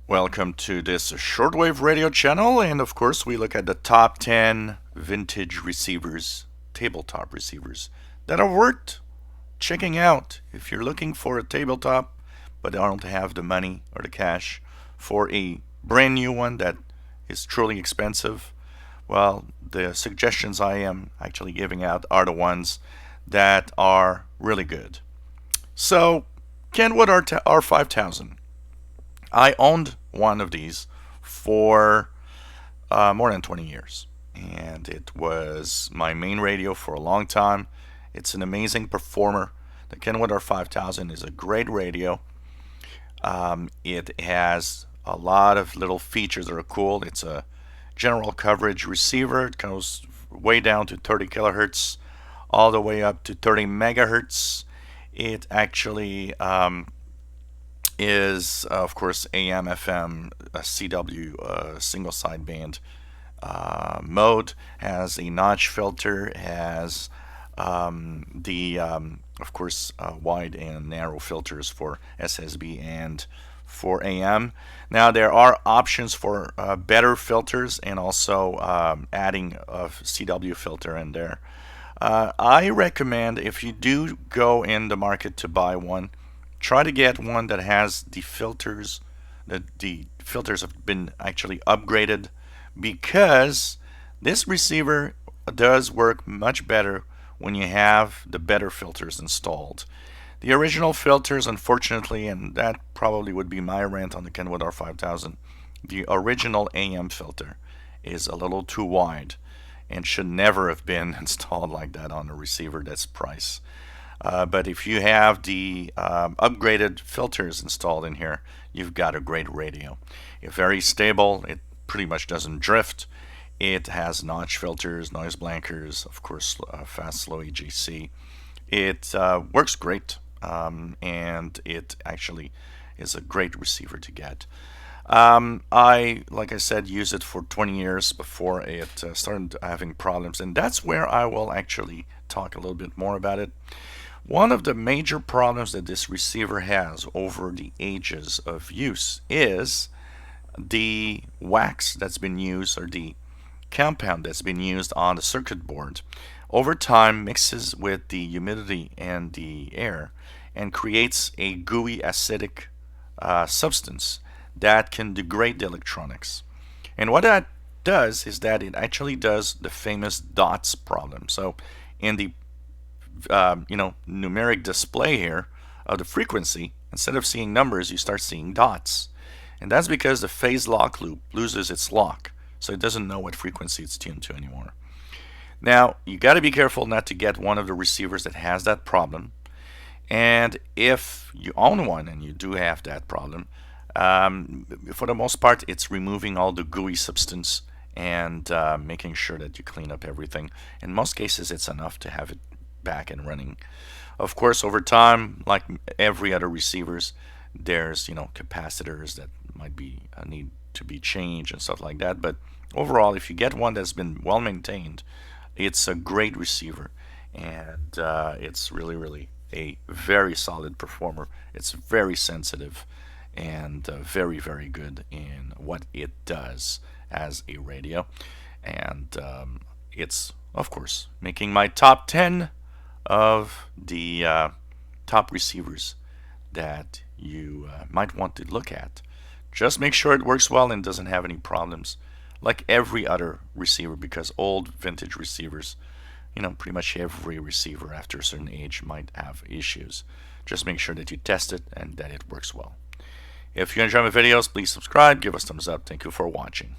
Welcome to this shortwave radio channel, and of course we look at the top 10 vintage receivers, tabletop receivers, that are worth checking out if you're looking for a tabletop but don't have the money or the cash for a brand new one that is truly expensive. Well, the suggestions I am actually giving out are the ones that are really good. So, Kenwood R5000. I owned one of these for more than 20 years, and it was my main radio for a long time. It's an amazing performer. The Kenwood R5000 is a great radio. It has a lot of little features that are cool. It's a general coverage receiver. It goes way down to 30 kilohertz, all the way up to 30 megahertz. It actually is, of course, AM, FM, CW, single sideband mode, has a notch filter, has of course, wide and narrow filters for SSB and for AM. Now, there are options for better filters and also adding a CW filter in there. I recommend, if you do go in the market to buy one, try to get one that has the filters, the filters have been actually upgraded, because this receiver does work much better when you have the better filters installed. The original filters, unfortunately, and that probably would be my rant on the Kenwood R5000, the original AM filter is a little too wide and should never have been installed like that on a receiver that's price. But if you have the upgraded filters installed in here, you've got a great radio. It's very stable. It pretty much doesn't drift. It has notch filters, noise blankers, of course, fast, slow EJC. It works great, and it actually is a great receiver to get. Like I said, used it for 20 years before it started having problems, and that's where I will actually talk a little bit more about it. One of the major problems that this receiver has over the ages of use is the wax that's been used, or the compound that's been used on the circuit board. Over time mixes with the humidity and the air and creates a gooey acidic substance that can degrade the electronics. And what that does is that it actually does the famous dots problem. So in the numeric display here of the frequency, instead of seeing numbers, you start seeing dots. And that's because the phase lock loop loses its lock, so it doesn't know what frequency it's tuned to anymore. Now, you got to be careful not to get one of the receivers that has that problem. And if you own one and you do have that problem, for the most part, it's removing all the gooey substance and making sure that you clean up everything. In most cases, it's enough to have it back and running. Of course, over time, like every other receivers, there's capacitors that might be need to be changed and stuff like that. But overall, if you get one that's been well maintained, it's a great receiver, and it's really a very solid performer. It's very sensitive and very good in what it does as a radio. And it's, of course, making my top 10 of the top receivers that you might want to look at. Just make sure it works well and doesn't have any problems, like every other receiver, because old vintage receivers, pretty much every receiver after a certain age might have issues. Just make sure that you test it and that it works well. If you enjoy my videos, please subscribe, give us thumbs up. Thank you for watching.